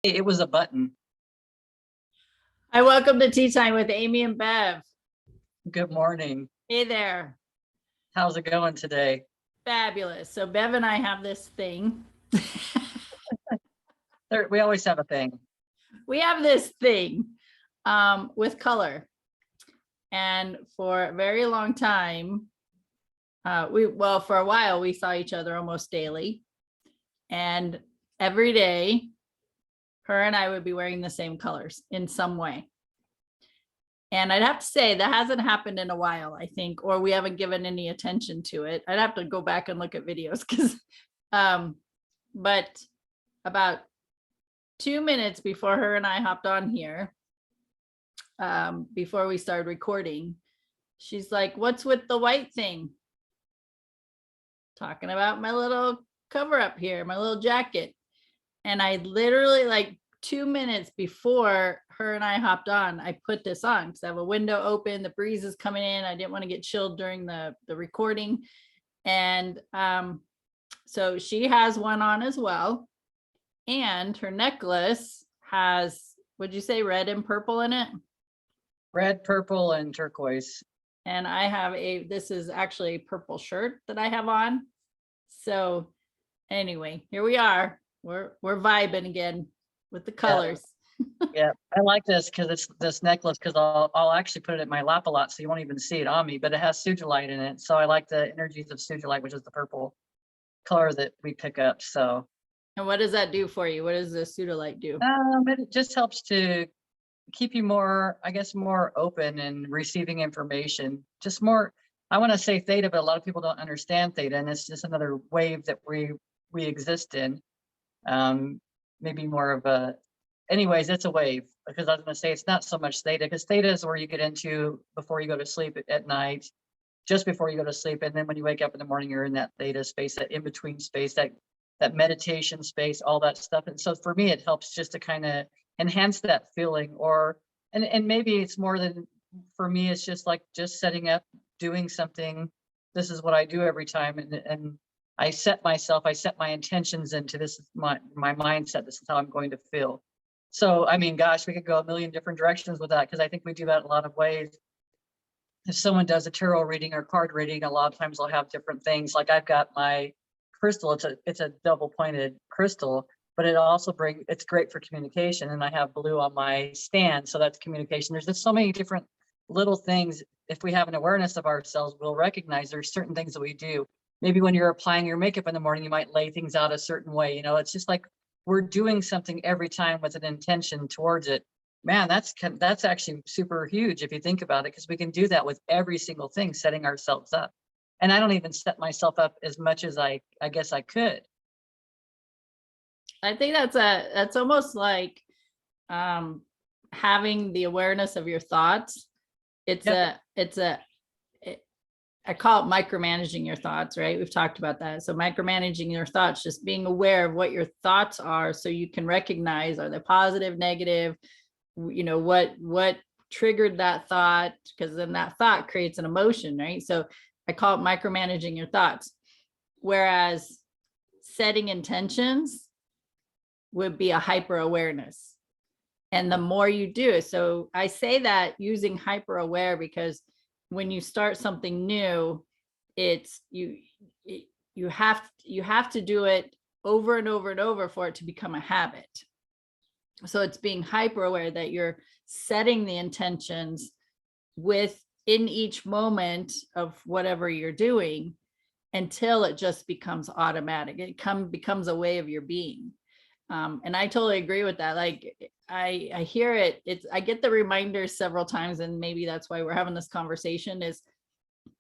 It was a button. Hi, welcome to Tea Time with Amie and Bev. Good morning. Hey there. How's it going today? Fabulous. So Bev and I have this thing. We always have a thing. We have this thing with color. And for a very long time, for a while, we saw each other almost daily. And every day, her and I would be wearing the same colors in some way. And I'd have to say that hasn't happened in a while, I think, or we haven't given any attention to it. I'd have to go back and look at videos because, but about 2 minutes before her and I hopped on here, before we started recording, she's like, "What's with the white thing?" Talking about my little cover up here, my little jacket. And I literally, like 2 minutes before her and I hopped on, I put this on because I have a window open, the breeze is coming in. I didn't want to get chilled during the recording. And so she has one on as well. And her necklace has, would you say red and purple in it? Red, purple, and turquoise. And I have this is actually a purple shirt that I have on. So anyway, here we are. We're vibing again with the colors. Yeah, I like this because it's this necklace because I'll actually put it in my lap a lot so you won't even see it on me, but it has sugilite in it. So I like the energies of sugilite, which is the purple color that we pick up. So And what does that do for you? What does the sudolite do? it just helps to keep you more, I guess, more open and receiving information. Just more, I want to say theta, but a lot of people don't understand theta, and it's just another wave that we exist in. Maybe more of a, anyways, it's a wave, because I was going to say it's not so much theta, because theta is where you get into before you go to sleep at night, just before you go to sleep, and then when you wake up in the morning, you're in that theta space, that in between space, that meditation space, all that stuff. And so for me, it helps just to kind of enhance that feeling, or and maybe it's more than, for me, it's just like just setting up, doing something. This is what I do every time, and I set my intentions into this is my mindset. This is how I'm going to feel. So I mean, gosh, we could go a million different directions with that, because I think we do that in a lot of ways. If someone does a tarot reading or card reading, a lot of times they'll have different things. Like I've got my crystal, it's a double pointed crystal, but it's great for communication. And I have blue on my stand, so that's communication. There's just so many different little things. If we have an awareness of ourselves, we'll recognize there's certain things that we do. Maybe when you're applying your makeup in the morning, you might lay things out a certain way. It's just like we're doing something every time with an intention towards it. Man, that's actually super huge if you think about it, because we can do that with every single thing, setting ourselves up. And I don't even set myself up as much as I guess I could. I think that's almost like having the awareness of your thoughts. I call it micromanaging your thoughts, right? We've talked about that. So micromanaging your thoughts, just being aware of what your thoughts are, so you can recognize, are they positive, negative, what triggered that thought, because then that thought creates an emotion, right? So I call it micromanaging your thoughts. Whereas setting intentions would be a hyper awareness. And the more you do it, so I say that using hyper aware, because when you start something new, it's you have to do it over and over and over for it to become a habit. So it's being hyper aware that you're setting the intentions within each moment of whatever you're doing, until it just becomes automatic. It becomes a way of your being. And I totally agree with that. Like I hear it. I get the reminders several times, and maybe that's why we're having this conversation, is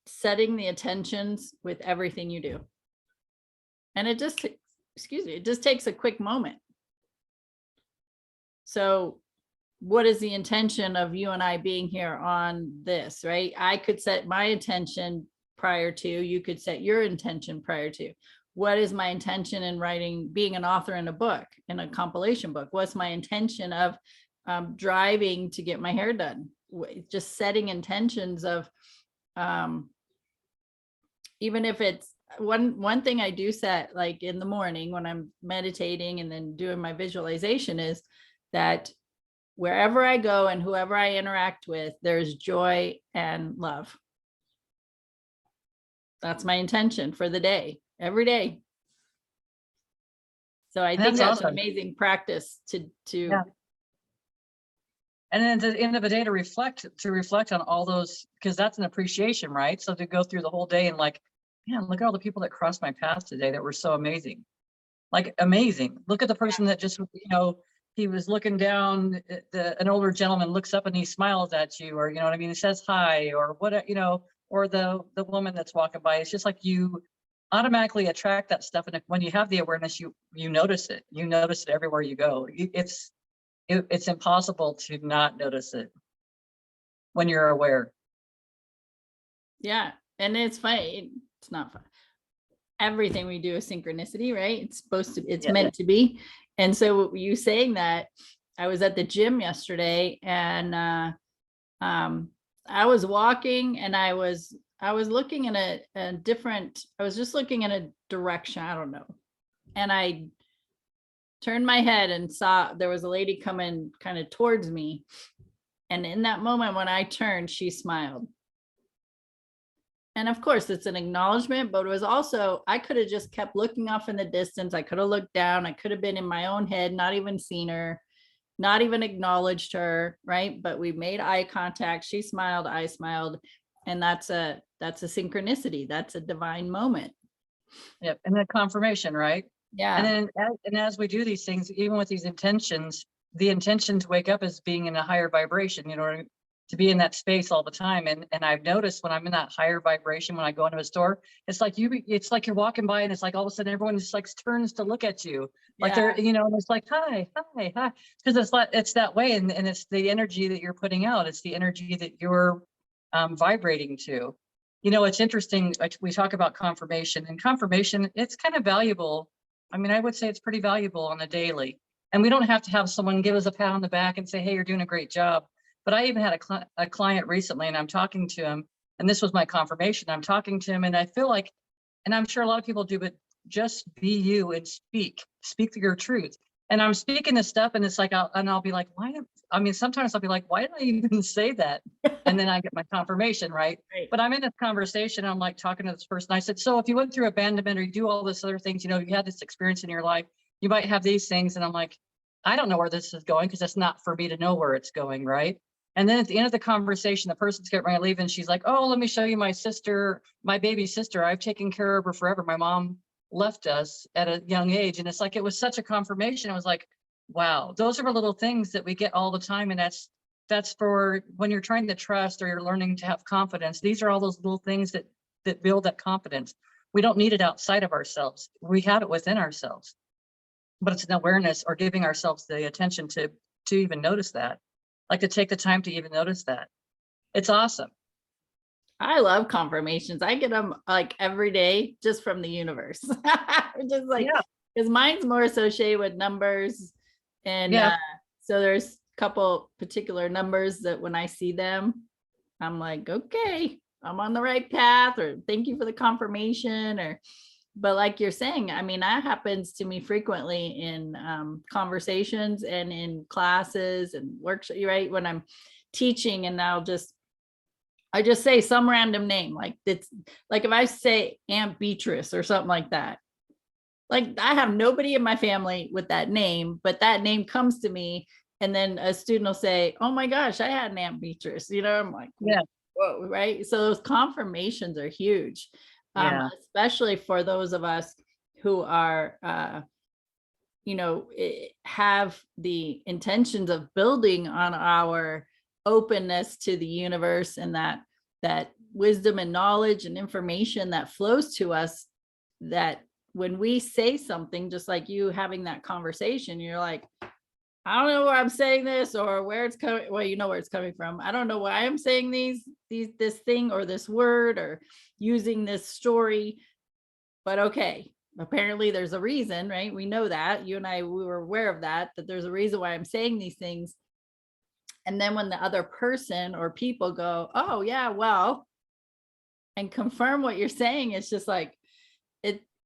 setting the intentions with everything you do. And it just takes a quick moment. So what is the intention of you and I being here on this, right? I could set my intention prior to, you could set your intention prior to. What is my intention in writing, being an author in a book, in a compilation book? What's my intention of driving to get my hair done? Just setting intentions of, even if it's one thing I do set, like in the morning when I'm meditating and then doing my visualization, is that wherever I go and whoever I interact with, there's joy and love. That's my intention for the day, every day. So I think that's an awesome. amazing practice to Yeah. And then at the end of the day, to reflect on all those, because that's an appreciation, right? So to go through the whole day and like, man, look at all the people that crossed my path today that were so amazing. Like amazing. Look at the person that just, he was looking down, an older gentleman looks up and he smiles at you, or, you know what I mean? He says hi, or what, or the woman that's walking by. It's just like you automatically attract that stuff. And when you have the awareness, you notice it. You notice it everywhere you go. It's impossible to not notice it when you're aware. Yeah. And it's funny. It's not fun. Everything we do is synchronicity, right? It's supposed to, it's meant to be. And so you saying that, I was at the gym yesterday and I was walking and I was looking in a different, I was just looking in a direction, I don't know. And I turned my head and saw there was a lady coming kind of towards me. And in that moment, when I turned, she smiled. And of course, it's an acknowledgement, but it was also, I could have just kept looking off in the distance. I could have looked down. I could have been in my own head, not even seen her, not even acknowledged her, right? But we made eye contact. She smiled, I smiled. And that's a synchronicity. That's a divine moment. Yep. And then confirmation, right? Yeah. And then as we do these things, even with these intentions, the intention to wake up is being in a higher vibration, to be in that space all the time. And I've noticed when I'm in that higher vibration, when I go into a store, it's like you're walking by and it's like all of a sudden everyone just like turns to look at you. Like they're, and it's like, hi. Because it's that way. And it's the energy that you're putting out. It's the energy that you're vibrating to. It's interesting. We talk about confirmation, and confirmation, it's kind of valuable. I mean, I would say it's pretty valuable on a daily. And we don't have to have someone give us a pat on the back and say, hey, you're doing a great job. But I even had a client recently, and I'm talking to him, and this was my confirmation. I'm talking to him, and I feel like, and I'm sure a lot of people do, but just be you and speak your truth. And I'm speaking this stuff, and it's like, I'll be like, sometimes I'll be like, why did I even say that? And then I get my confirmation, right? But I'm in this conversation, I'm like talking to this person. I said, so if you went through abandonment or you do all this other things, you had this experience in your life, you might have these things. And I'm like, I don't know where this is going because it's not for me to know where it's going, right? And then at the end of the conversation, the person's getting ready to leave and she's like, oh, let me show you my sister, my baby sister. I've taken care of her forever. My mom left us at a young age. And it's like, it was such a confirmation. I was like, wow, those are little things that we get all the time. And that's for when you're trying to trust or you're learning to have confidence. These are all those little things that build that confidence. We don't need it outside of ourselves. We have it within ourselves. But it's an awareness or giving ourselves the attention to even notice that. Like to take the time to even notice that. It's awesome. I love confirmations. I get them like every day just from the universe. Just like, because mine's more associated with numbers. And so there's a couple particular numbers that when I see them, I'm like, okay, I'm on the right path, or thank you for the confirmation. But like you're saying, I mean, that happens to me frequently in conversations and in classes and workshops, right? When I'm teaching, and I just say some random name, like it's like if I say Aunt Beatrice or something like that, like I have nobody in my family with that name, but that name comes to me, and then a student will say, oh my gosh, I had an Aunt Beatrice, I'm like, whoa, right? So those confirmations are huge. Especially for those of us who are, have the intentions of building on our openness to the universe and that wisdom and knowledge and information that flows to us, that when we say something, just like you having that conversation, you're like, I don't know where I'm saying this or where it's coming. Well, you know where it's coming from. I don't know why I'm saying this thing or this word or using this story, but okay, apparently there's a reason, right? We know that. You and I, we were aware of that there's a reason why I'm saying these things. And then when the other person or people go, oh yeah, well, and confirm what you're saying, it's just like,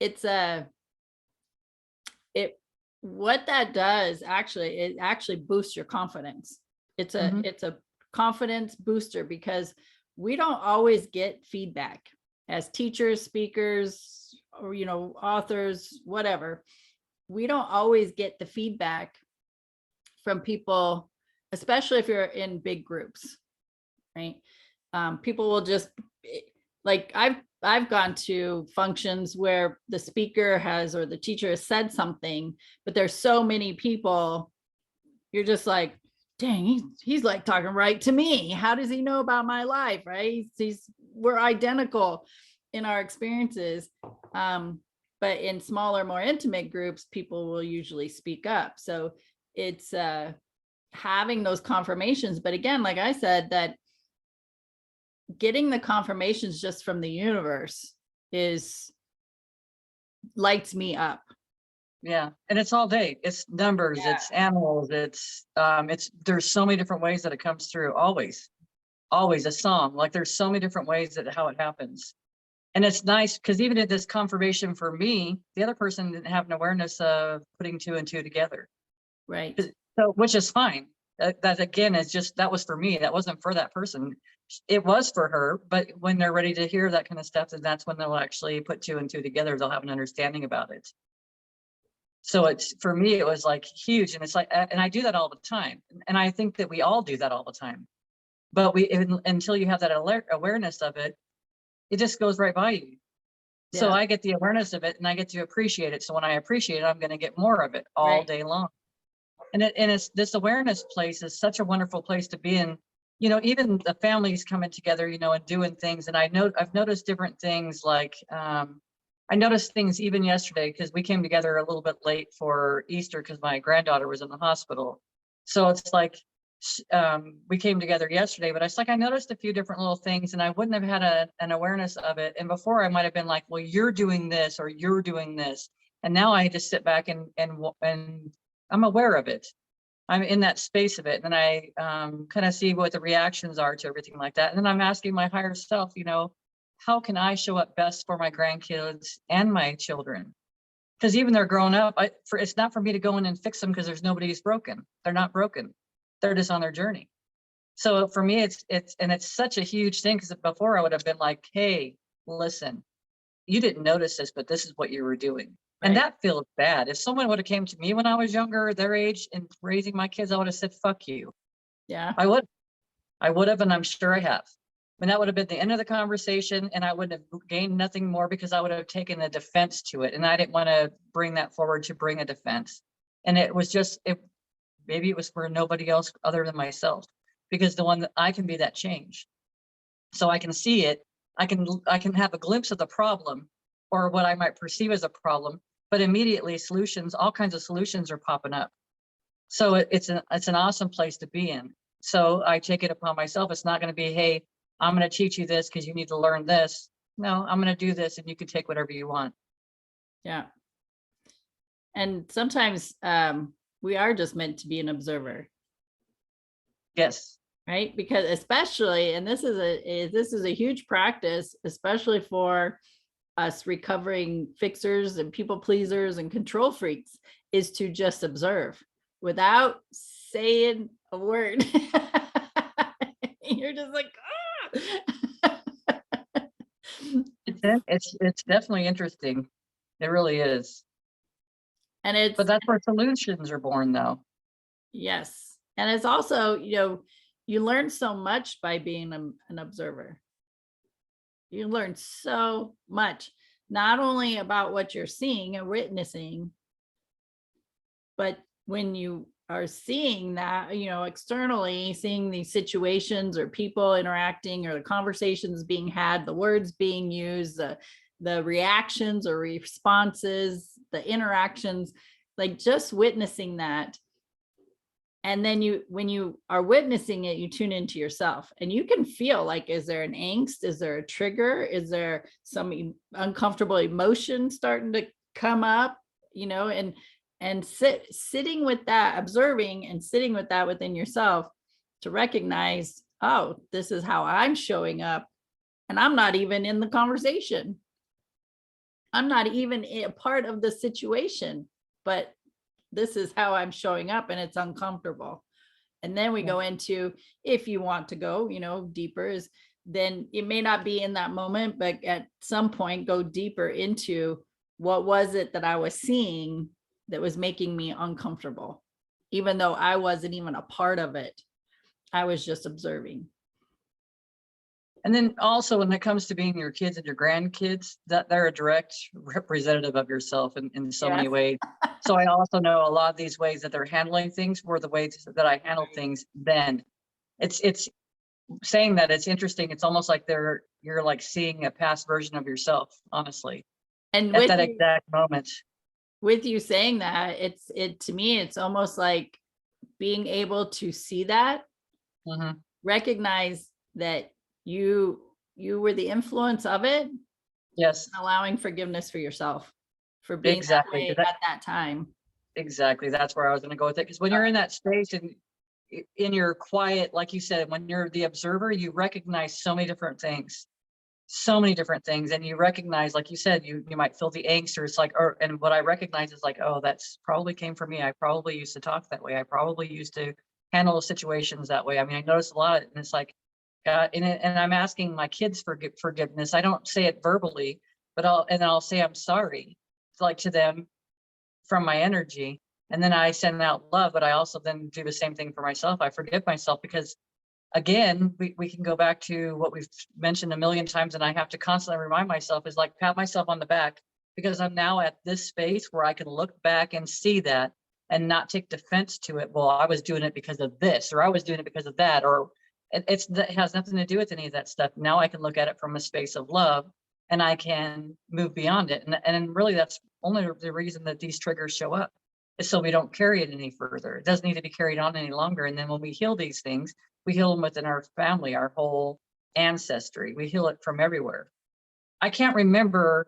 it's what that does actually, it actually boosts your confidence. It's a confidence booster, because we don't always get feedback as teachers, speakers, or, authors, whatever. We don't always get the feedback from people, especially if you're in big groups, right? People will just, like, I've gone to functions where the speaker has, or the teacher has said something, but there's so many people, you're just like, dang, he's like talking right to me. How does he know about my life, right? We're identical in our experiences. But in smaller, more intimate groups, people will usually speak up. So it's having those confirmations. But again, like I said, that getting the confirmations just from the universe lights me up. Yeah. And it's all day. It's numbers, it's animals, there's so many different ways that it comes through. Always a song. Like, there's so many different ways that how it happens. And it's nice because even at this confirmation for me, the other person didn't have an awareness of putting 2 and 2 together. Right. So, which is fine. That again is just, that was for me. That wasn't for that person. It was for her. But when they're ready to hear that kind of stuff, then that's when they'll actually put 2 and 2 together. They'll have an understanding about it. So it's, for me, it was like huge. And it's like, and I do that all the time. And I think that we all do that all the time. But until you have that awareness of it, it just goes right by you. Yeah. So I get the awareness of it and I get to appreciate it. So when I appreciate it, I'm going to get more of it all day long. And it's this awareness place is such a wonderful place to be in. Even the families coming together, and doing things. And I've noticed different things, like I noticed things even yesterday, because we came together a little bit late for Easter because my granddaughter was in the hospital. So it's like, we came together yesterday, but it's like I noticed a few different little things and I wouldn't have had an awareness of it. And before I might have been like, well, you're doing this or you're doing this. And now I just sit back and I'm aware of it. I'm in that space of it. And I kind of see what the reactions are to everything like that. And then I'm asking my higher self, how can I show up best for my grandkids and my children? Because even they're grown up, it's not for me to go in and fix them because there's nobody who's broken. They're not broken. They're just on their journey. So for me, it's such a huge thing, because before I would have been like, hey, listen, you didn't notice this, but this is what you were doing. Right. And that feels bad. If someone would have came to me when I was younger, their age, and raising my kids, I would have said, fuck you. Yeah. I would have, and I'm sure I have. And that would have been the end of the conversation, and I wouldn't have gained nothing more, because I would have taken a defense to it. And I didn't want to bring that forward to bring a defense. And it was just, maybe it was for nobody else other than myself, because the one that I can be that change. So I can see it. I can have a glimpse of the problem, or what I might perceive as a problem, but immediately all kinds of solutions are popping up. So it's an awesome place to be in. So I take it upon myself. It's not going to be, hey, I'm going to teach you this because you need to learn this. No, I'm going to do this and you can take whatever you want. Yeah. And sometimes we are just meant to be an observer. Yes. Right. Because especially, and this is a huge practice, especially for us recovering fixers and people pleasers and control freaks, is to just observe without saying a word. You're just like, ah. It's definitely interesting. It really is. And but that's where solutions are born, though. Yes. And it's also, you learn so much by being an observer. You learn so much, not only about what you're seeing and witnessing, but when you are seeing that, externally, seeing these situations or people interacting or the conversations being had, the words being used, the reactions or responses, the interactions, like just witnessing that. And then when you are witnessing it, you tune into yourself and you can feel like, is there an angst? Is there a trigger? Is there some uncomfortable emotion starting to come up, and sitting with that, observing and sitting with that within yourself to recognize, oh, this is how I'm showing up. And I'm not even in the conversation. I'm not even a part of the situation, but this is how I'm showing up and it's uncomfortable. And then we Yeah. go into, if you want to go, deeper, is then it may not be in that moment, but at some point go deeper into what was it that I was seeing that was making me uncomfortable, even though I wasn't even a part of it. I was just observing. And then also when it comes to being your kids and your grandkids, that they're a direct representative of yourself in so many Yes. ways. So I also know a lot of these ways that they're handling things were the ways that I handled things then. It's saying that it's interesting. It's almost like you're like seeing a past version of yourself, honestly, And at that exact moment. with you saying that, to me, it's almost like being able to see that, Mhm. recognize that you were the influence of it, Yes, allowing forgiveness for yourself for being that exactly. way at that time. Exactly. That's where I was going to go with it. Because when you're in that space and in your quiet, like you said, when you're the observer, you recognize so many different things, and you recognize, like you said, you might feel the angst, or it's like, and what I recognize is like, oh, that's probably came from me. I probably used to talk that way. I probably used to handle situations that way. I mean, I noticed a lot, and it's like, and I'm asking my kids for forgiveness. I don't say it verbally, but I'll say I'm sorry, like, to them from my energy. And then I send out love, but I also then do the same thing for myself. I forgive myself because, again, we can go back to what we've mentioned a million times, and I have to constantly remind myself, is like, pat myself on the back, because I'm now at this space where I can look back and see that and not take defense to it. Well, I was doing it because of this, or I was doing it because of that, or it has nothing to do with any of that stuff. Now I can look at it from a space of love, and I can move beyond it. And really, that's only the reason that these triggers show up, is so we don't carry it any further. It doesn't need to be carried on any longer. And then when we heal these things, we heal them within our family, our whole ancestry. We heal it from everywhere. I can't remember.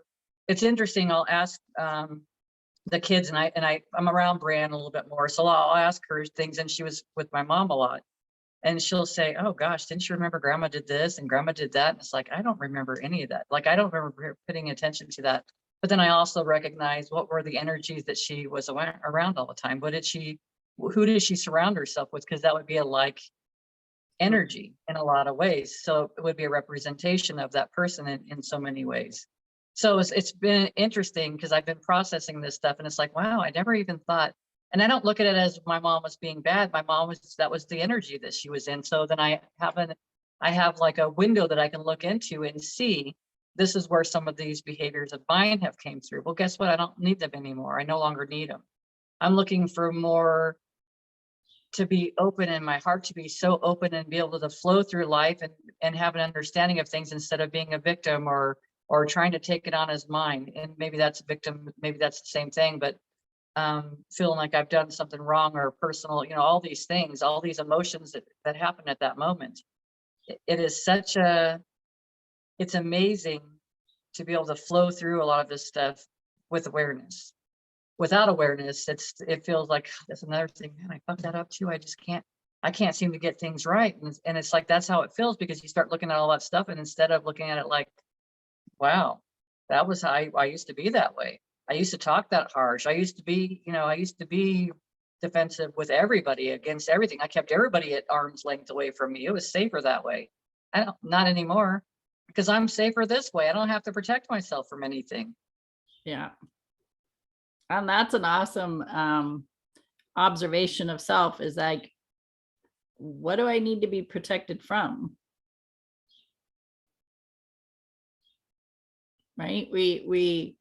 It's interesting. I'll ask the kids, and I'm around Brianne a little bit more, so I'll ask her things. And she was with my mom a lot, and she'll say, "Oh gosh, didn't you remember Grandma did this and Grandma did that?" And it's like, I don't remember any of that. Like, I don't remember paying attention to that. But then I also recognize what were the energies that she was around all the time. Who did she surround herself with? Because that would be a like energy in a lot of ways. So it would be a representation of that person in so many ways. So it's been interesting because I've been processing this stuff, and it's like, wow, I never even thought. And I don't look at it as my mom was being bad. That was the energy that she was in. So then I have like a window that I can look into and see, this is where some of these behaviors of mine have came through. Well, guess what? I don't need them anymore. I no longer need them. I'm looking for more, to be open, and my heart to be so open and be able to flow through life and have an understanding of things, instead of being a victim or trying to take it on as mine. And maybe that's a victim, maybe that's the same thing, but feeling like I've done something wrong or personal, all these things, all these emotions that happen at that moment. It is it's amazing to be able to flow through a lot of this stuff with awareness. Without awareness, it feels like, that's another thing, man, I fucked that up too. I can't seem to get things right. And it's like, that's how it feels, because you start looking at all that stuff, and instead of looking at it like, wow, that was how I used to be that way. I used to talk that harsh. I used to be defensive with everybody, against everything. I kept everybody at arm's length away from me. It was safer that way. Not anymore, because I'm safer this way. I don't have to protect myself from anything. Yeah. And that's an awesome observation of self, is like, what do I need to be protected from? Right? We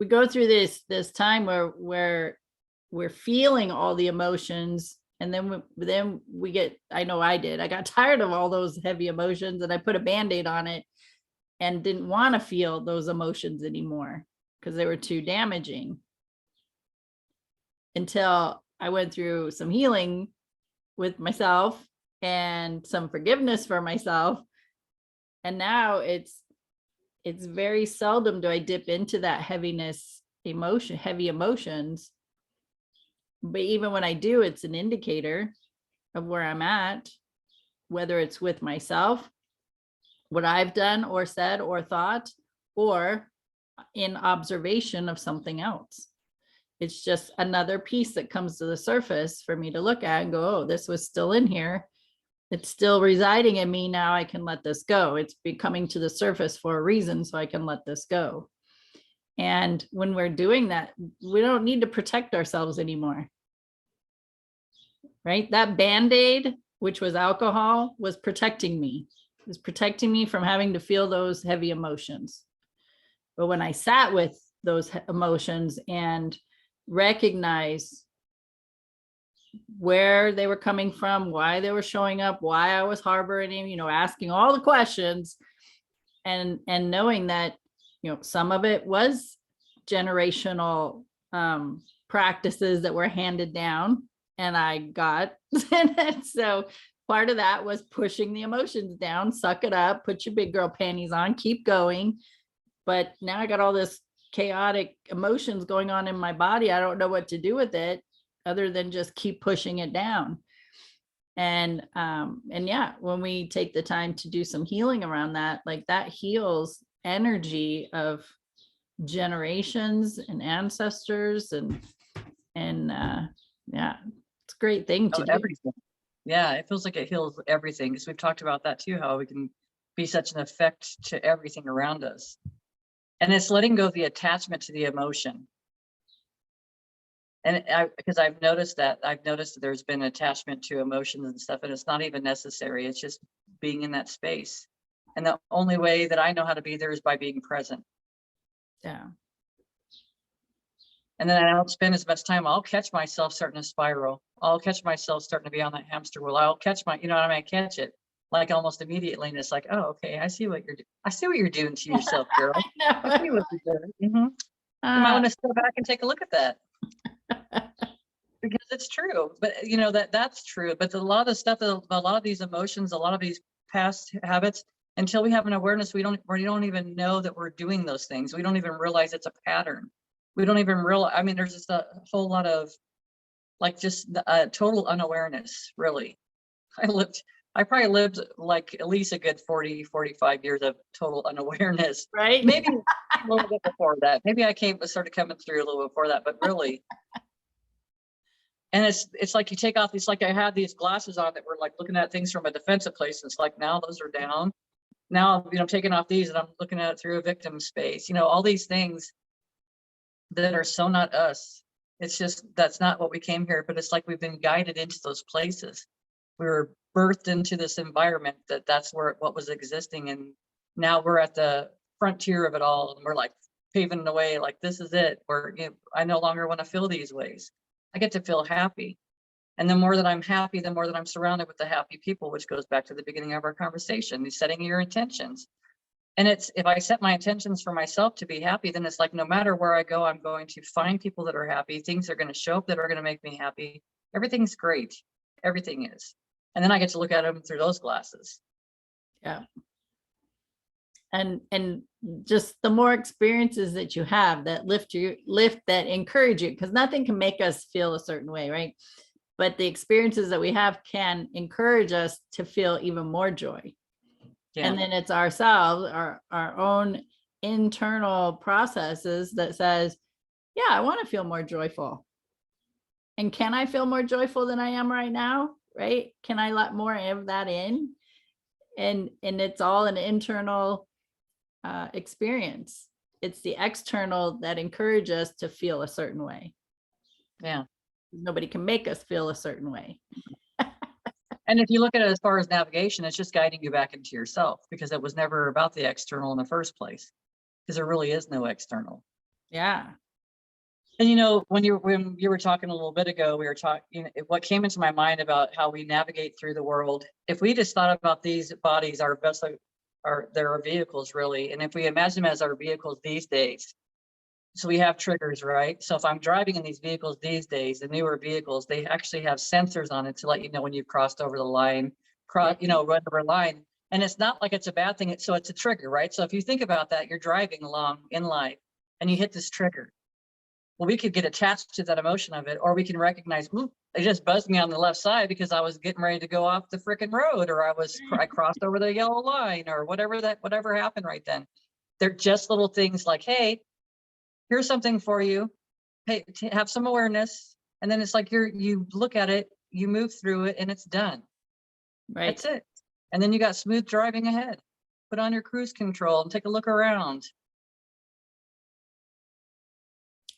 go through this time where we're feeling all the emotions, and then we get, I know I did, I got tired of all those heavy emotions, and I put a band-aid on it and didn't want to feel those emotions anymore because they were too damaging, until I went through some healing with myself and some forgiveness for myself. And now it's very seldom do I dip into that heavy emotions. But even when I do, it's an indicator of where I'm at, whether it's with myself what I've done or said or thought, or in observation of something else. It's just another piece that comes to the surface for me to look at and go, oh, this was still in here. It's still residing in me. Now I can let this go. It's coming to the surface for a reason, so I can let this go. And when we're doing that, we don't need to protect ourselves anymore. Right? That Band-Aid, which was alcohol, was protecting me. It was protecting me from having to feel those heavy emotions. But when I sat with those emotions and recognized where they were coming from, why they were showing up, why I was harboring him, you know, asking all the questions, and knowing that, you know, some of it was generational practices that were handed down and I got. And so part of that was pushing the emotions down, suck it up, put your big girl panties on, keep going. But now I got all this chaotic emotions going on in my body. I don't know what to do with it other than just keep pushing it down. And yeah, when we take the time to do some healing around that, like that heals energy of generations and ancestors, and yeah, it's a great thing to do. Everything. Yeah, it feels like it heals everything, because we've talked about that too, how we can be such an effect to everything around us. And it's letting go of the attachment to the emotion. And because I've noticed that there's been attachment to emotions and stuff, and it's not even necessary. It's just being in that space. And the only way that I know how to be there is by being present. Yeah. And then I don't spend as much time. I'll catch myself starting to spiral. I'll catch myself starting to be on that hamster wheel. I'll catch you know what I mean? I catch it like almost immediately. And it's like, oh, okay, I see what you're doing to yourself, girl. I see what you're doing. Mm-hmm. You might want to step back and take a look at that. Because it's true. But you know, that's true. But a lot of the stuff, a lot of these emotions, a lot of these past habits, until we have an awareness, we don't even know that we're doing those things. We don't even realize it's a pattern. We don't even realize, I mean, there's just a whole lot of like just total unawareness, really. I probably lived like at least a good 40, 45 years of total unawareness. Right. Maybe a little bit before that. Maybe I started coming through a little bit before that, but really. And it's like you take off, it's like I had these glasses on that were like looking at things from a defensive place. And it's like, now those are down. Now, you know, I'm taking off these and I'm looking at it through a victim space, you know, all these things that are so not us. It's just, that's not what we came here, but it's like we've been guided into those places. We were birthed into this environment that's where what was existing. And now we're at the frontier of it all. And we're like paving the way, like, this is it. I no longer want to feel these ways. I get to feel happy. And the more that I'm happy, the more that I'm surrounded with the happy people, which goes back to the beginning of our conversation, setting your intentions. And it's, if I set my intentions for myself to be happy, then it's like, no matter where I go, I'm going to find people that are happy. Things are going to show up that are going to make me happy. Everything's great. Everything is. And then I get to look at them through those glasses. Yeah. And just the more experiences that you have that that encourage you, because nothing can make us feel a certain way, right? But the experiences that we have can encourage us to feel even more joy. Yeah. And then it's ourselves, our own internal processes that says, yeah, I want to feel more joyful. And can I feel more joyful than I am right now? Right? Can I let more of that in? And it's all an internal experience. It's the external that encourages us to feel a certain way. Yeah. Nobody can make us feel a certain way. And if you look at it as far as navigation, it's just guiding you back into yourself, because it was never about the external in the first place, because there really is no external. Yeah. And you know, when you were talking a little bit ago, we were talking, you know, what came into my mind about how we navigate through the world. If we just thought about these bodies, they're our vehicles, really. And if we imagine them as our vehicles these days, so we have triggers, right? So if I'm driving in these vehicles these days, the newer vehicles, they actually have sensors on it to let you know when you've crossed over the line, run over a line. And it's not like it's a bad thing. So it's a trigger, right? So if you think about that, you're driving along in life and you hit this trigger. well, we could get attached to that emotion of it, or we can recognize, ooh, it just buzzed me on the left side because I was getting ready to go off the freaking road, or I crossed over the yellow line, or whatever happened right then. They're just little things like, hey, here's something for you. Hey, have some awareness. And then it's like you look at it, you move through it, and it's done. Right. That's it. And then you got smooth driving ahead. Put on your cruise control and take a look around.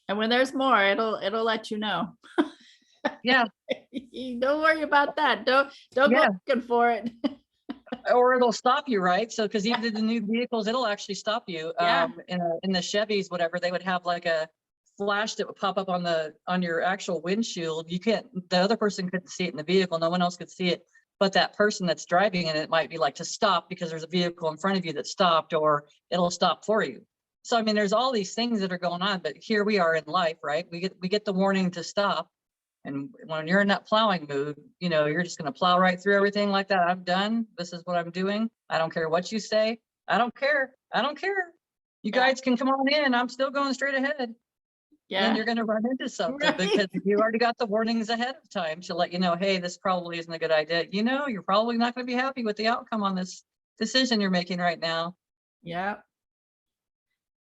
And when there's more, it'll let you know. Yeah. Don't worry about that. Don't go looking for it. Or it'll stop you, right? So, because even the new vehicles, it'll actually stop you. Yeah. In the Chevys, whatever, they would have like a flash that would pop up on your actual windshield. The other person couldn't see it in the vehicle. No one else could see it. But that person that's driving it might be like to stop because there's a vehicle in front of you that stopped, or it'll stop for you. So, I mean, there's all these things that are going on, but here we are in life, right? We get the warning to stop. And when you're in that plowing mood, you're just going to plow right through everything like that. I'm done. This is what I'm doing. I don't care what you say. I don't care. You guys can come on in. I'm still going straight ahead. Yeah. Then you're going to run into something because you already got the warnings ahead of time to let you know, hey, this probably isn't a good idea. You're probably not going to be happy with the outcome on this decision you're making right now. Yeah.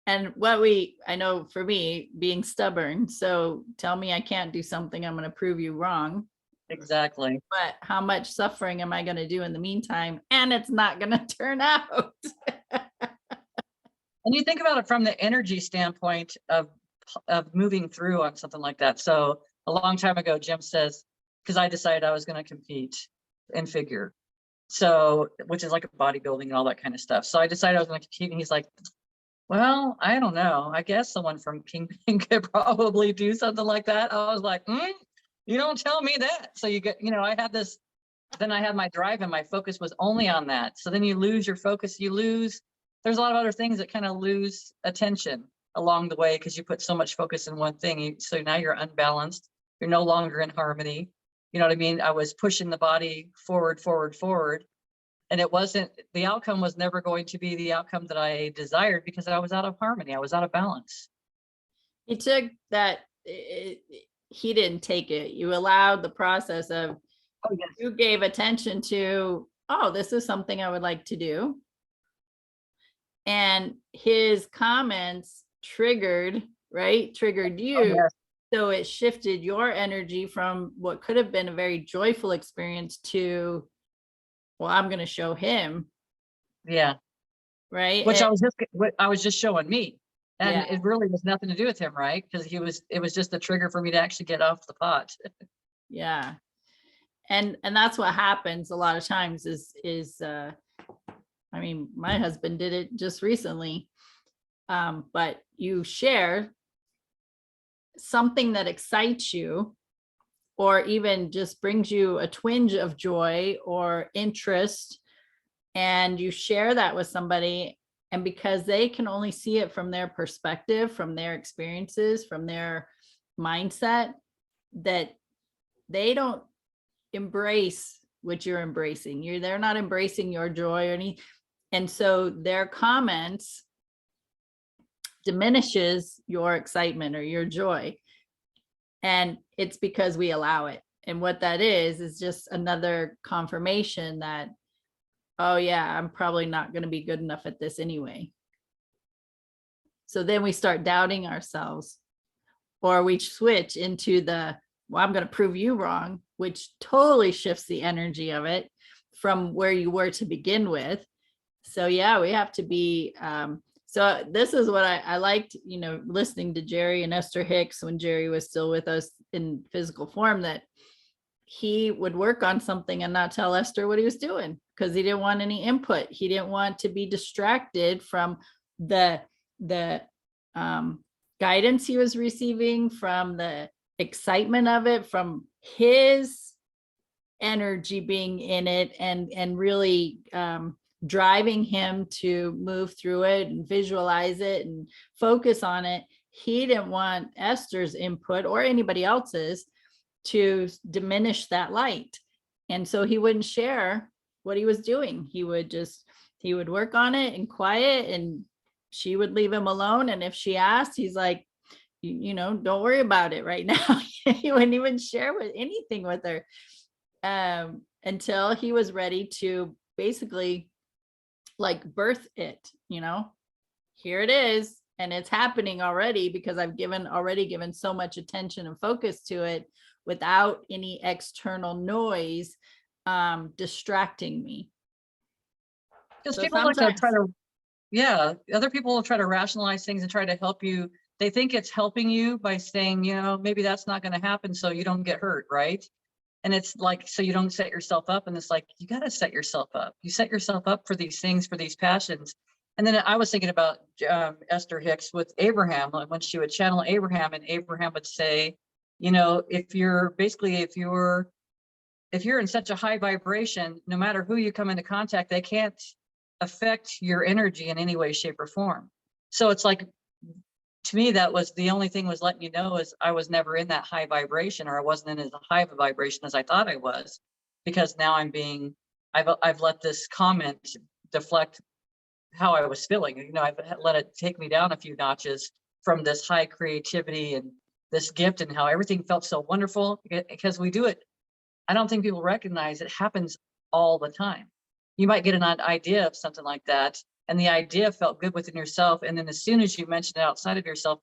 And I know for me, being stubborn, so tell me I can't do something, I'm going to prove you wrong. Exactly. But how much suffering am I going to do in the meantime? And it's not going to turn out. And you think about it from the energy standpoint of moving through on something like that. So a long time ago, Jim says, because I decided I was going to compete in figure. So, which is like a bodybuilding and all that kind of stuff. So I decided I was going to compete, and he's like, well, I don't know. I guess someone from Kingpin could probably do something like that. I was like, you don't tell me that. So I had this, then I had my drive and my focus was only on that. So then you lose your focus, there's a lot of other things that kind of lose attention along the way because you put so much focus in one thing. So now you're unbalanced. You're no longer in harmony. You know what I mean? I was pushing the body forward. And the outcome was never going to be the outcome that I desired because I was out of harmony. I was out of balance. He took that, he didn't take it. You allowed the process of, yes. You gave attention to, this is something I would like to do. And his comments triggered you. Yes. So it shifted your energy from what could have been a very joyful experience to, well, I'm going to show him. Yeah. Right. Which I was just showing me. And it really was nothing to do with him, right? Because it was just a trigger for me to actually get off the pot. Yeah. And that's what happens a lot of times is I mean, my husband did it just recently. But you share something that excites you, or even just brings you a twinge of joy or interest, and you share that with somebody, and because they can only see it from their perspective, from their experiences, from their mindset, that they don't embrace what you're embracing. They're not embracing your joy or any, and so their comments diminishes your excitement or your joy. And it's because we allow it. And what that is just another confirmation that, oh yeah, I'm probably not going to be good enough at this anyway. So then we start doubting ourselves, or we switch into well, I'm going to prove you wrong, which totally shifts the energy of it from where you were to begin with. So yeah, we have to be, so this is what I liked, listening to Jerry and Esther Hicks when Jerry was still with us in physical form, that he would work on something and not tell Esther what he was doing because he didn't want any input. He didn't want to be distracted from the guidance he was receiving, from the excitement of it, from his energy being in it, and really driving him to move through it and visualize it and focus on it. He didn't want Esther's input or anybody else's to diminish that light. And so he wouldn't share what he was doing. He would work on it in quiet, and she would leave him alone. And if she asked, he's like, you know, don't worry about it right now. He wouldn't even share with anything with her until he was ready to basically like birth it, you know, here it is. And it's happening already because I've already given so much attention and focus to it without any external noise distracting me. Because So people like to sometimes, try to, yeah, other people will try to rationalize things and try to help you. They think it's helping you by saying, you know, maybe that's not going to happen so you don't get hurt, right? And it's like, so you don't set yourself up. And it's like, you got to set yourself up. You set yourself up for these things, for these passions. And then I was thinking about Esther Hicks with Abraham, when she would channel Abraham, and Abraham would say, you know, if you're in such a high vibration, no matter who you come into contact, they can't affect your energy in any way, shape, or form. So it's like, to me, that was the only thing was letting you know is I was never in that high vibration, or I wasn't in as high of a vibration as I thought I was, because now I've let this comment deflect how I was feeling. You know, I've let it take me down a few notches from this high creativity and this gift, and how everything felt so wonderful, because we do it. I don't think people recognize it happens all the time. You might get an idea of something like that, and the idea felt good within yourself. And then as soon as you mention it outside of yourself,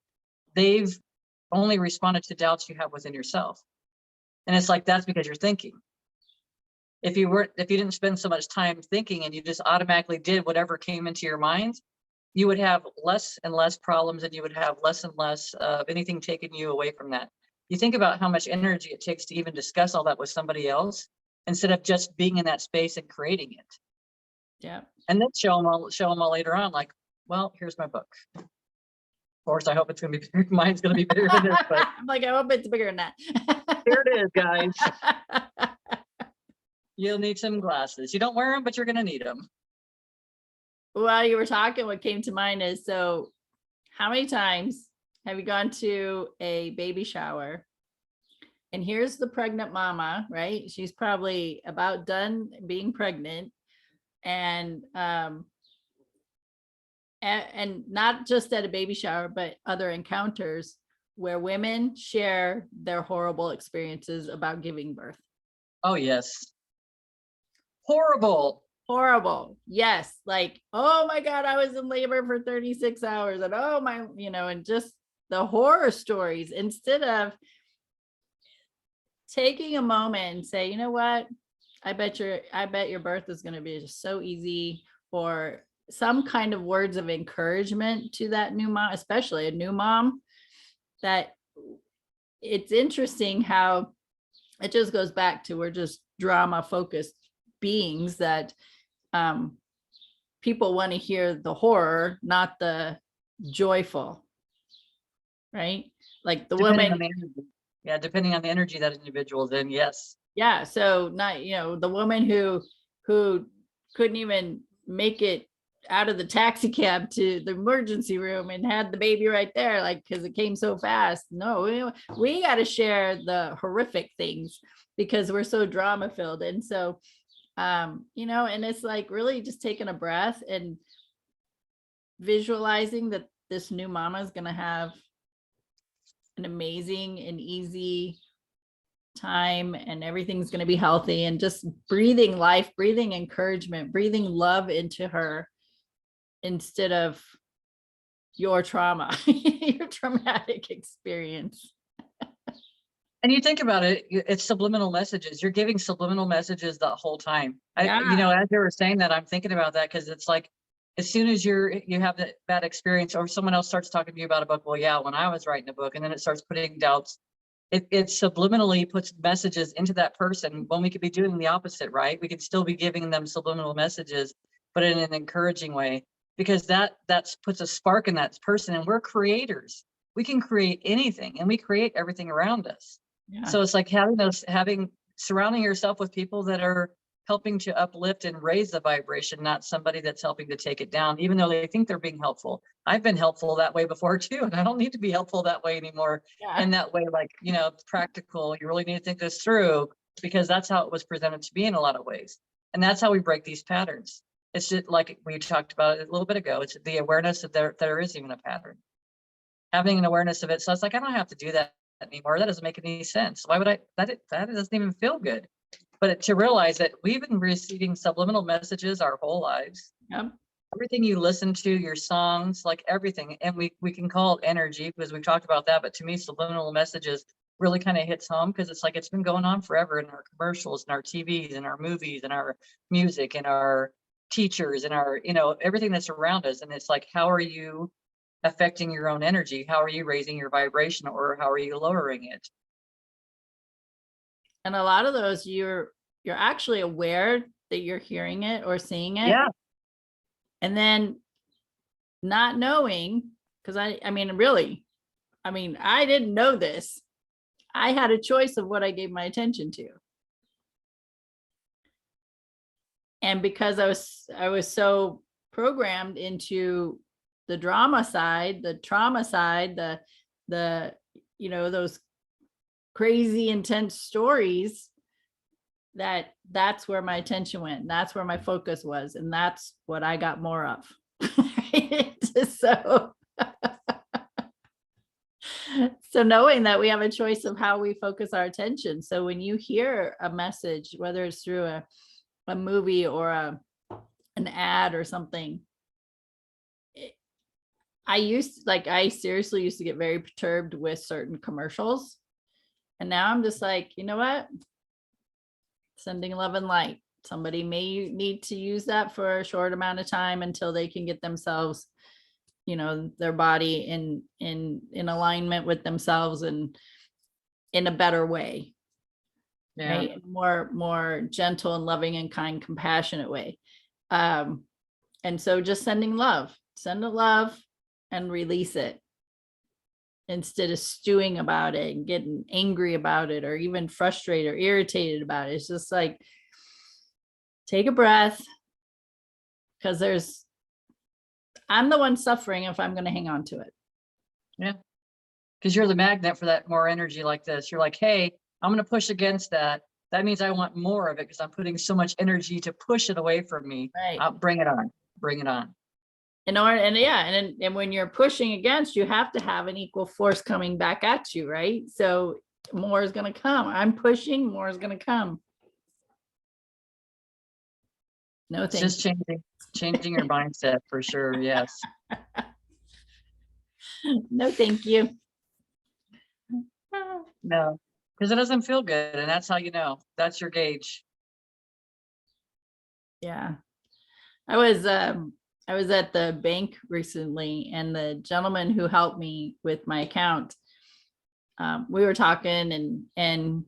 they've only responded to doubts you have within yourself. And it's like, that's because you're thinking. If you didn't spend so much time thinking and you just automatically did whatever came into your mind, you would have less and less problems, and you would have less and less of anything taking you away from that. You think about how much energy it takes to even discuss all that with somebody else, instead of just being in that space and creating it. yeah. And then show them all later on, like, well, here's my book. Of course, I hope it's going to be, mine's going to be bigger than this, but I'm like, I hope it's bigger than that. here it is, guys. You'll need some glasses. You don't wear them, but you're going to need them. While you were talking, what came to mind is, so how many times have you gone to a baby shower? And here's the pregnant mama, right? She's probably about done being pregnant. And not just at a baby shower, but other encounters where women share their horrible experiences about giving birth. Oh, yes. Horrible. Yes. Like, oh my God, I was in labor for 36 hours, and oh my, you know, and just the horror stories, instead of taking a moment and say, you know what, I bet your birth is going to be just so easy, or some kind of words of encouragement to that new mom, especially a new mom. That it's interesting how it just goes back to, we're just drama focused beings, that people want to hear the horror, not the joyful, right? Like the Depending woman. on the energy. Yeah, depending on the energy that individual's in, yes. Yeah. So not, you know, the woman who couldn't even make it out of the taxi cab to the emergency room and had the baby right there, like, because it came so fast. No, we got to share the horrific things because we're so drama filled. And so, you know, and it's like really just taking a breath and visualizing that this new mama is going to have an amazing and easy time, and everything's going to be healthy, and just breathing life, breathing encouragement, breathing love into her, instead of your trauma, your traumatic experience. And you think about it, it's subliminal messages. You're giving subliminal messages the whole time. Yeah. You know, as you were saying that, I'm thinking about that, because it's like, as soon as you have that bad experience, or someone else starts talking to you about a book, well, yeah, when I was writing a book, and then it starts putting doubts, it subliminally puts messages into that person, when we could be doing the opposite, right? We could still be giving them subliminal messages, but in an encouraging way, because that puts a spark in that person. And we're creators. We can create anything, and we create everything around us. Yeah. So it's like surrounding yourself with people that are helping to uplift and raise the vibration, not somebody that's helping to take it down, even though they think they're being helpful. I've been helpful that way before too, and I don't need to be helpful that way anymore. Yeah. And that way, like, you know, practical, you really need to think this through, because that's how it was presented to me in a lot of ways. And that's how we break these patterns. It's just like we talked about it a little bit ago. It's the awareness that there is even a pattern. having an awareness of it. So it's like, I don't have to do that anymore. That doesn't make any sense. Why would I? That doesn't even feel good. But to realize that we've been receiving subliminal messages our whole lives. Yep. Everything you listen to, your songs, like everything, and we can call it energy because we've talked about that. But to me, subliminal messages really kind of hits home because it's like it's been going on forever in our commercials and our TVs and our movies and our music and our teachers and our, everything that's around us. And it's like, how are you affecting your own energy? How are you raising your vibration, or how are you lowering it? And a lot of those you're actually aware that you're hearing it or seeing it. Yeah. And then not knowing, because I mean, really, I didn't know this. I had a choice of what I gave my attention to. And because I was so programmed into the drama side, the trauma side, the those crazy intense stories, that's where my attention went. That's where my focus was. And that's what I got more of. So knowing that we have a choice of how we focus our attention. So when you hear a message, whether it's through a movie or an ad or something, I seriously used to get very perturbed with certain commercials. And now I'm just like, you know what? Sending love and light. Somebody may need to use that for a short amount of time until they can get themselves, their body in alignment with themselves and in a better way. Yeah. Right? More gentle and loving and kind, compassionate way. And so just send the love and release it, instead of stewing about it and getting angry about it or even frustrated or irritated about it. It's just like, take a breath, because I'm the one suffering if I'm going to hang on to it. Yeah. Because you're the magnet for that more energy like this. You're like, hey, I'm going to push against that. That means I want more of it because I'm putting so much energy to push it away from me. Right. Bring it on. Bring it on. And when you're pushing against, you have to have an equal force coming back at you, right? So more is going to come. I'm pushing, more is going to come. No, It's just changing your mindset for sure. Yes. No, thank you. No, because it doesn't feel good. And that's how you know. That's your gauge. Yeah. I was at the bank recently, and the gentleman who helped me with my account, we were talking, and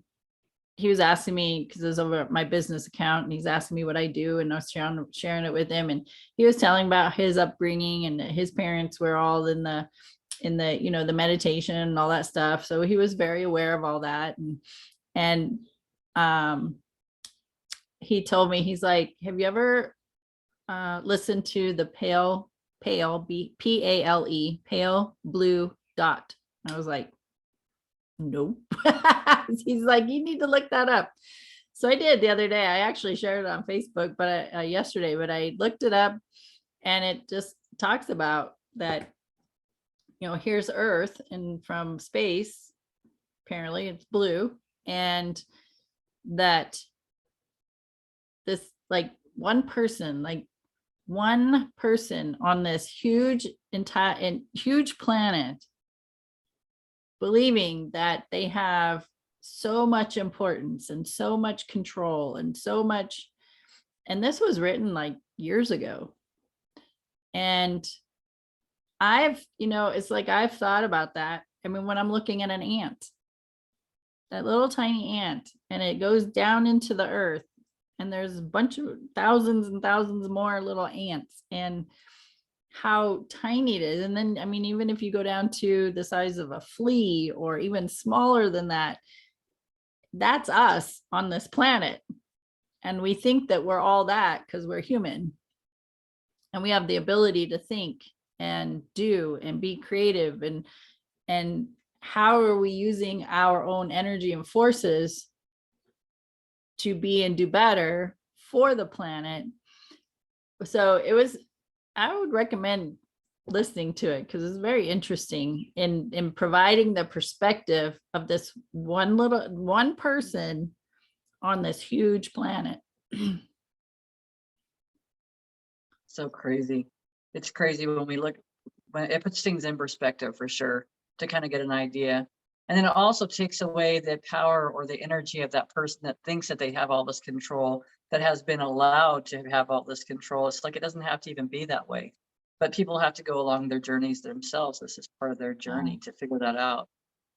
he was asking me, because it was over my business account, and he's asking me what I do, and I was sharing it with him, and he was telling about his upbringing, and his parents were all in the the meditation and all that stuff. So he was very aware of all that, and he told me, he's like, have you ever listen to the pale P-A-L-E pale blue dot? And I was like, nope. He's like, you need to look that up. So I did the other day. I actually shared it on Facebook, but yesterday, but I looked it up, and it just talks about that, here's Earth, and from space, apparently it's blue, and that this, like, one person on this huge planet believing that they have so much importance and so much control and so much, and this was written like years ago. And it's like, I've thought about that. I mean, when I'm looking at an ant, that little tiny ant, and it goes down into the earth, and there's a bunch of thousands and thousands more little ants, and how tiny it is. And then, I mean, even if you go down to the size of a flea or even smaller than that, that's us on this planet. And we think that we're all that because we're human, and we have the ability to think and do and be creative. And how are we using our own energy and forces to be and do better for the planet? So I would recommend listening to it because it's very interesting in providing the perspective of this one person on this huge planet. So crazy. It's crazy when we look, when it puts things in perspective for sure, to kind of get an idea. And then it also takes away the power or the energy of that person that thinks that they have all this control, that has been allowed to have all this control. It's like it doesn't have to even be that way. But people have to go along their journeys themselves. This is part of their journey to figure that out.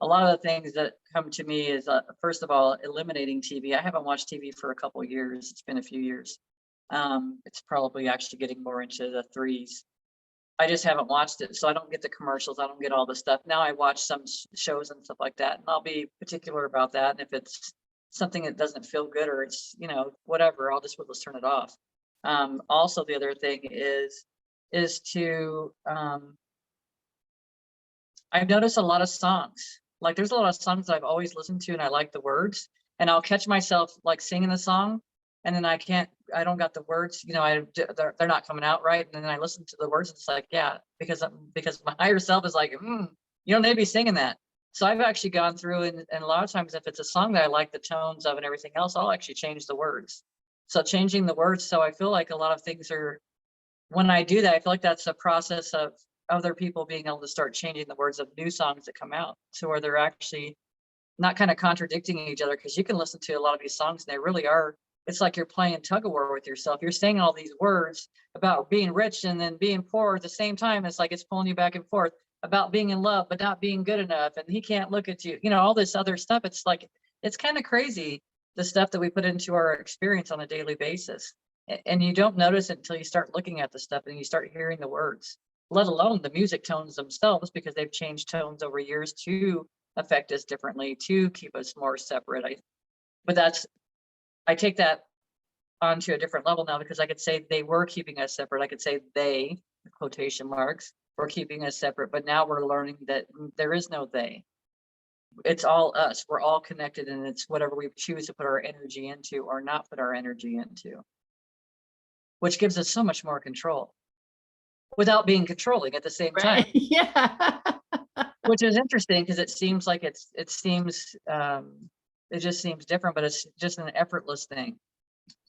A lot of the things that come to me is, first of all, eliminating TV. I haven't watched TV for a couple of years. It's been a few years. It's probably actually getting more into the threes. I just haven't watched it, so I don't get the commercials. I don't get all the stuff. Now I watch some shows and stuff like that, and I'll be particular about that. And if it's something that doesn't feel good or it's, whatever, I'll just turn it off. Also, the other thing is to I've noticed a lot of songs. Like there's a lot of songs that I've always listened to and I like the words, and I'll catch myself like singing the song, and then I don't got the words, they're not coming out right. And then I listen to the words and it's like, yeah, because my higher self is like, you don't need to be singing that. So I've actually gone through and a lot of times if it's a song that I like the tones of and everything else, I'll actually change the words. So changing the words. So I feel like a lot of things when I do that, I feel like that's a process of other people being able to start changing the words of new songs that come out to where they're actually not kind of contradicting each other. Because you can listen to a lot of these songs and they really are, it's like you're playing tug of war with yourself. You're saying all these words about being rich and then being poor at the same time. It's like it's pulling you back and forth about being in love, but not being good enough. And he can't look at you, all this other stuff. It's like, it's kind of crazy, the stuff that we put into our experience on a daily basis. And you don't notice it until you start looking at the stuff and you start hearing the words, let alone the music tones themselves, because they've changed tones over years to affect us differently, to keep us more separate. I take that onto a different level now, because I could say they were keeping us separate. I could say they, the quotation marks, were keeping us separate, but now we're learning that there is no they. It's all us. We're all connected, and it's whatever we choose to put our energy into or not put our energy into, which gives us so much more control without being controlling at the same time. Right. Yeah. Which is interesting because it seems like it just seems different, but it's just an effortless thing.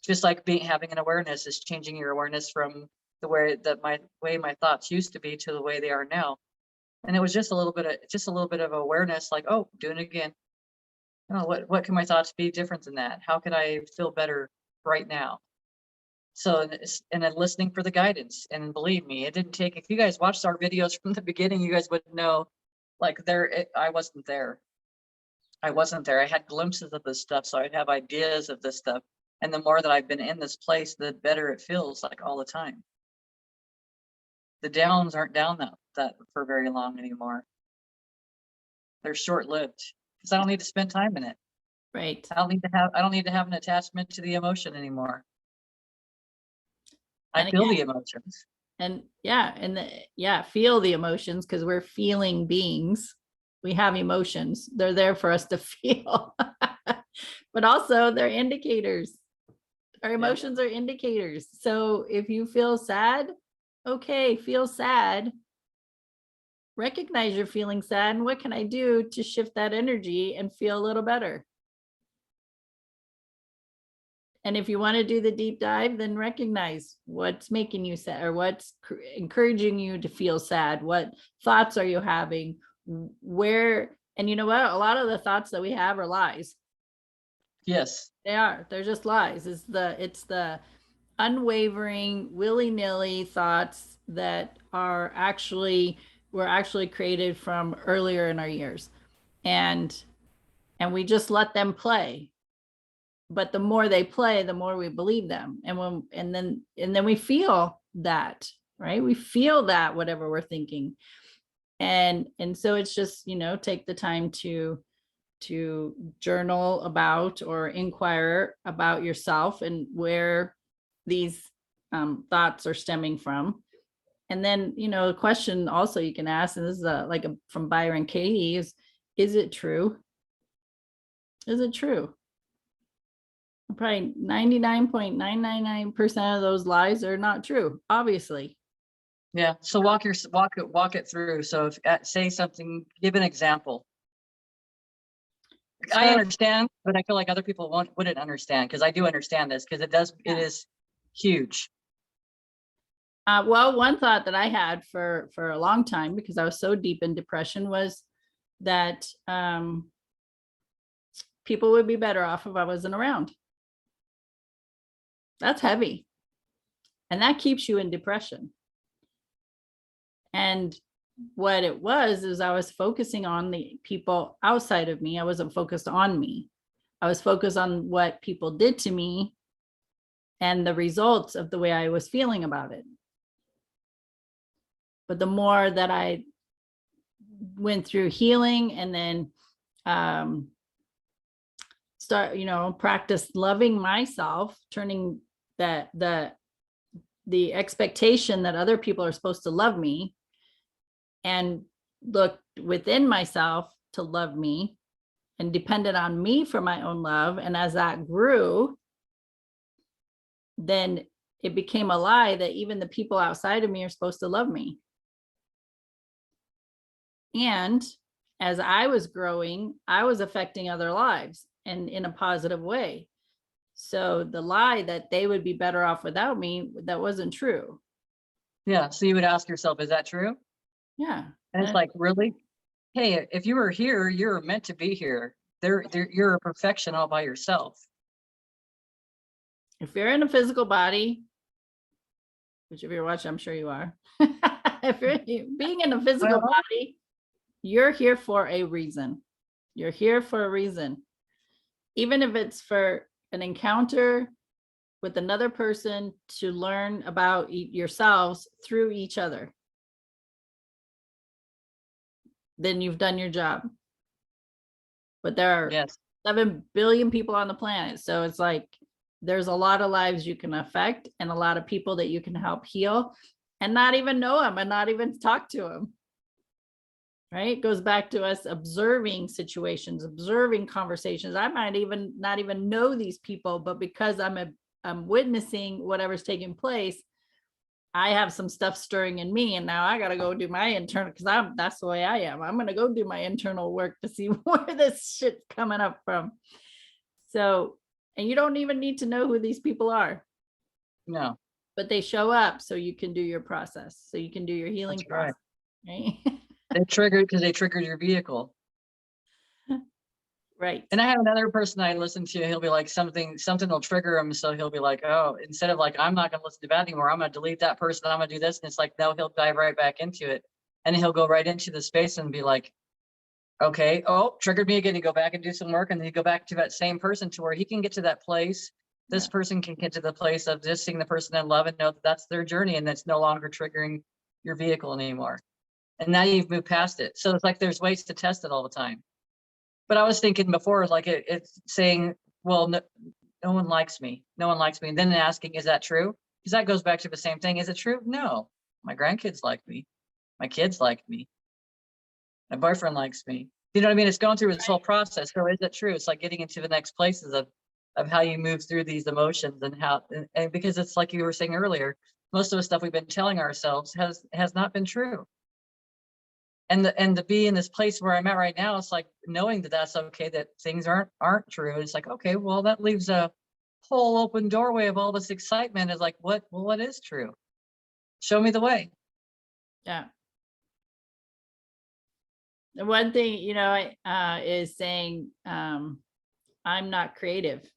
Just like having an awareness is changing your awareness from the way that my thoughts used to be to the way they are now. And it was just a little bit of awareness, like, oh, doing it again. What can my thoughts be different than that? How can I feel better right now? So, and then listening for the guidance. And believe me, it didn't take, if you guys watched our videos from the beginning, you guys would know, like I wasn't there. I had glimpses of this stuff. So I'd have ideas of this stuff. And the more that I've been in this place, the better it feels, like all the time. The downs aren't down that for very long anymore. They're short-lived because I don't need to spend time in it. Right. I don't need to have an attachment to the emotion anymore. I feel the emotions. And feel the emotions, because we're feeling beings. We have emotions. They're there for us to feel. But also they're indicators. Our emotions are indicators. So if you feel sad, okay, feel sad. Recognize you're feeling sad, and what can I do to shift that energy and feel a little better? And if you want to do the deep dive, then recognize what's making you sad, or what's encouraging you to feel sad. What thoughts are you having? And you know what? A lot of the thoughts that we have are lies. Yes. They are. They're just lies. It's the unwavering, willy-nilly thoughts that were actually created from earlier in our years. And we just let them play. But the more they play, the more we believe them. And then we feel that, right? We feel that whatever we're thinking. And so it's just, take the time to journal about or inquire about yourself and where these thoughts are stemming from. And then, a question also you can ask, and this is from Byron Katie, is it true? Is it true? Probably 99.999% of those lies are not true, obviously. Yeah. So walk it through. So if say something, give an example. I So, understand, but I feel like other people wouldn't understand, because I do understand this, because it is huge. well, one thought that I had for a long time, because I was so deep in depression, was that people would be better off if I wasn't around. That's heavy. And that keeps you in depression. And what it was is I was focusing on the people outside of me. I wasn't focused on me. I was focused on what people did to me and the results of the way I was feeling about it. But the more that I went through healing and then practice loving myself, turning the expectation that other people are supposed to love me, and look within myself to love me and depended on me for my own love. And as that grew, then it became a lie that even the people outside of me are supposed to love me. And as I was growing, I was affecting other lives and in a positive way. So the lie that they would be better off without me, that wasn't true. Yeah. So you would ask yourself, is that true? Yeah. And it's like, really? Hey, if you were here, you're meant to be here. You're a perfection all by yourself. If you're in a physical body, which if you're watching, I'm sure you are. If you're being in a physical body, you're here for a reason. You're here for a reason. Even if it's for an encounter with another person to learn about yourselves through each other, then you've done your job. But there are 7 billion people on the planet. So it's like, there's a lot of lives you can affect and a lot of people that you can help heal and not even know them and not even talk to them. Right? It goes back to us observing situations, observing conversations. I might even not even know these people, but because I'm witnessing whatever's taking place, I have some stuff stirring in me, and now I got to go do my internal, because that's the way I am. I'm going to go do my internal work to see where this shit's coming up from. So, and you don't even need to know who these people are. No. But they show up so you can do your process, so you can do your healing process. Right? They triggered because they triggered your vehicle. Right. And I have another person I listen to, he'll be like, something will trigger him. So he'll be like, oh, instead of like, I'm not going to listen to that anymore, I'm going to delete that person, I'm going to do this. And it's like, no, he'll dive right back into it. And he'll go right into the space and be like, okay, oh, triggered me again. You go back and do some work, and then you go back to that same person to where he can get to that place. This person can get to the place of just seeing the person in love and know that that's their journey, and that's no longer triggering your vehicle anymore. And now you've moved past it. So it's like there's ways to test it all the time. But I was thinking before, like it's saying, well, no one likes me. No one likes me. And then asking, is that true? Because that goes back to the same thing. Is it true? No. My grandkids like me. My kids like me. My boyfriend likes me. You know what I mean? It's going through this whole process. So is it true? It's like getting into the next places of how you move through these emotions and how, and because it's like you were saying earlier, most of the stuff we've been telling ourselves has not been true. And to be in this place where I'm at right now, it's like knowing that that's okay, that things aren't true. It's like, okay, well, that leaves a whole open doorway of all this excitement. Is like, what is true? Show me the way. Yeah. The one thing, is saying, I'm not creative.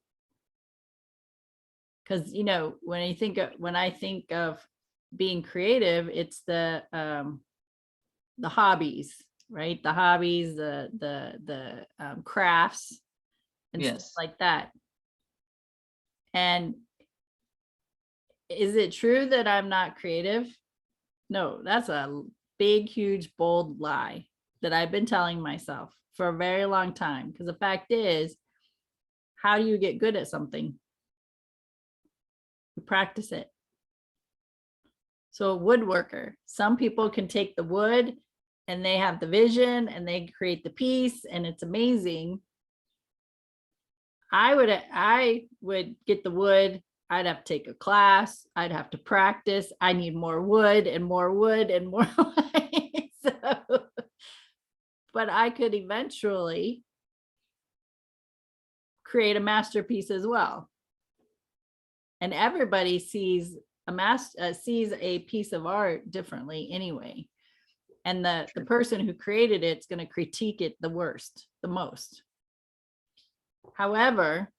Because, when I think of being creative, it's the hobbies, right? The hobbies, the crafts and stuff like that. And is it true that I'm not creative? No, that's a big, huge, bold lie that I've been telling myself for a very long time. Because the fact is, how do you get good at something? You practice it. So a woodworker, some people can take the wood and they have the vision and they create the piece and it's amazing. I would get the wood I'd have to take a class. I'd have to practice. I need more wood and more wood and more wood. So, but I could eventually create a masterpiece as well. And everybody sees sees a piece of art differently anyway. And the person who created it's going to critique it the most. However,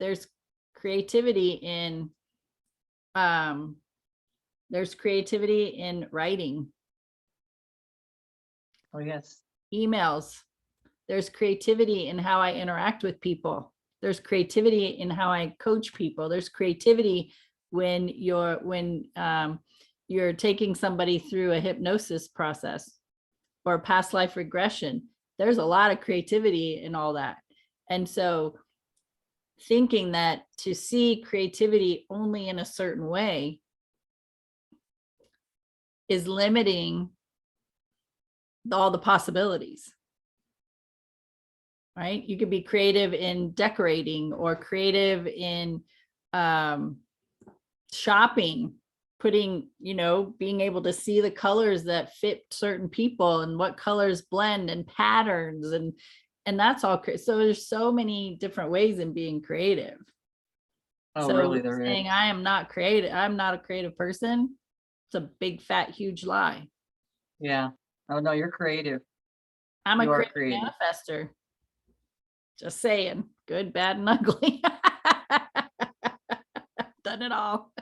there's creativity in writing. Oh, yes. Emails. There's creativity in how I interact with people. There's creativity in how I coach people. There's creativity when you're taking somebody through a hypnosis process or past life regression. There's a lot of creativity in all that. And so thinking that to see creativity only in a certain way is limiting all the possibilities. Right? You could be creative in decorating or creative in shopping, being able to see the colors that fit certain people and what colors blend and patterns and that's all. So there's so many different ways in being creative. Oh, so really? There saying is. I am not creative, I'm not a creative person, it's a big fat huge lie. Yeah. Oh, no, you're creative. I'm a You are creative creative. manifester. Just saying, good, bad, and ugly. Done it all.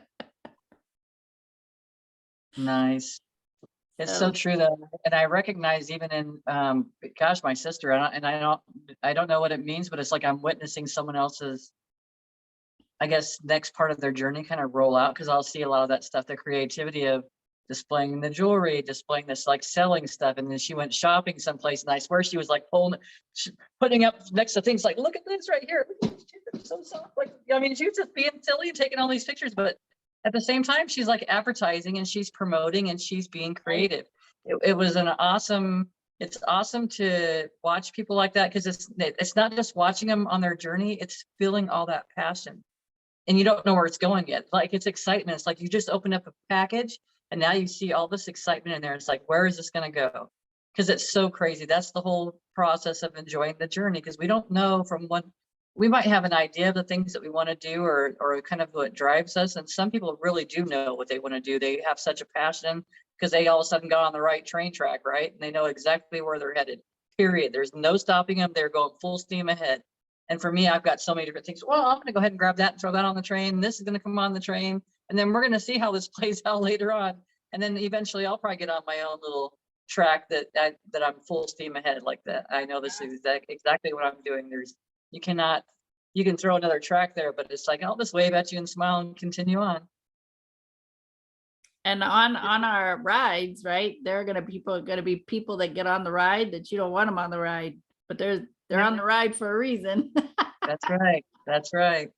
Nice. It's so true though, and I recognize even in, gosh, my sister, I don't know what it means, but it's like I'm witnessing someone else's, I guess, next part of their journey kind of roll out, because I'll see a lot of that stuff, the creativity of displaying the jewelry, displaying this, like selling stuff, and then she went shopping someplace, and I swear she was like putting up next to things like, look at this right here, it's so soft. Like, I mean, she was just being silly and taking all these pictures, but at the same time, she's like advertising and she's promoting and she's being creative. It's awesome to watch people like that, because it's not just watching them on their journey, it's feeling all that passion. And you don't know where it's going yet. Like, it's excitement. It's like you just open up a package and now you see all this excitement in there. It's like, where is this going to go? Because it's so crazy. That's the whole process of enjoying the journey, because we don't know we might have an idea of the things that we want to do, or kind of what drives us. And some people really do know what they want to do. They have such a passion because they all of a sudden got on the right train track, right? And they know exactly where they're headed, period. There's no stopping them. They're going full steam ahead. And for me, I've got so many different things. Well, I'm going to go ahead and grab that and throw that on the train. This is going to come on the train. And then we're going to see how this plays out later on. And then eventually I'll probably get on my own little track that I'm full steam ahead like that. I know this is exactly what I'm doing. You can throw another track there, but it's like, I'll just wave at you and smile and continue on. And on our rides, right? There are going to be people that get on the ride that you don't want them on the ride, but they're on the ride for a reason. That's right. That's right.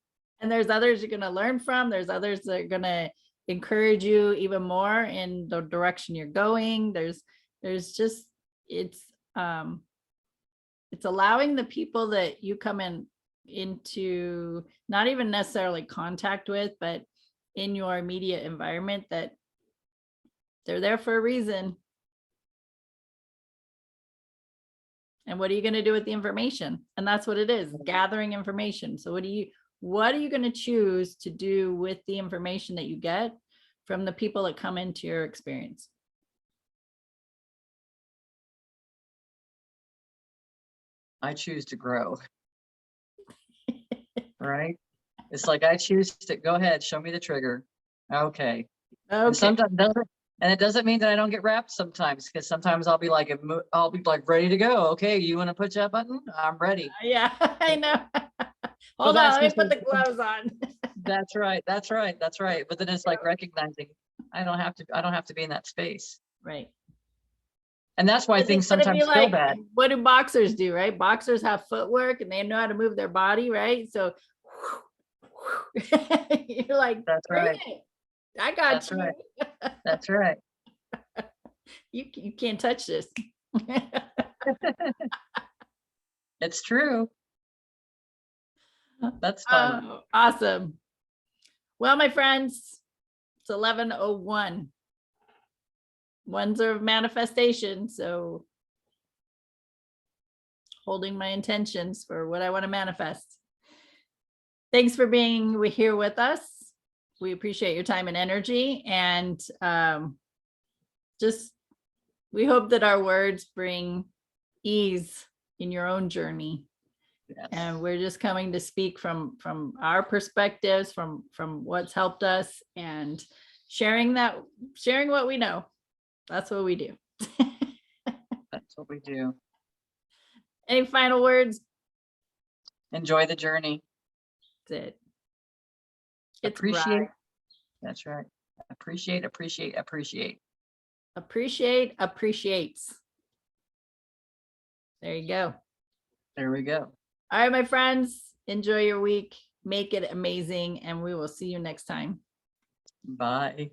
And there's others you're going to learn from. There's others that are going to encourage you even more in the direction you're going. There's just, it's allowing the people that you come into not even necessarily contact with, but in your immediate environment, that they're there for a reason. And what are you going to do with the information? And that's what it is, gathering information. So what are you going to choose to do with the information that you get from the people that come into your experience? I choose to grow. Right? It's like, I choose to go ahead, show me the trigger. Okay. And sometimes it doesn't mean that I don't get wrapped sometimes, because sometimes I'll be like ready to go. Okay, you want to push that button? I'm ready. Yeah, I know. Hold on, let me put the gloves on. That's right. That's right. That's right. But then it's like recognizing I don't have to be in that space. Right. And that's why things sometimes feel bad. What do boxers do, right? Boxers have footwork and they know how to move their body, right? So you're like, that's right. I got that's you. Right. That's right. You can't touch this. It's true. That's fun. Oh, awesome. Well, my friends, it's 11:01. Ones are manifestation, so holding my intentions for what I want to manifest. Thanks for being here with us. We appreciate your time and energy, and just we hope that our words bring ease in your own journey. Yes. And we're just coming to speak from our perspectives, from what's helped us, and sharing what we know. That's what we do. That's what we do. Any final words? Enjoy the journey. That's it. It's Appreciate. right. That's right. Appreciate, appreciate, appreciate. Appreciates. There you go. There we go. All right, my friends, enjoy your week. Make it amazing, and we will see you next time. Bye.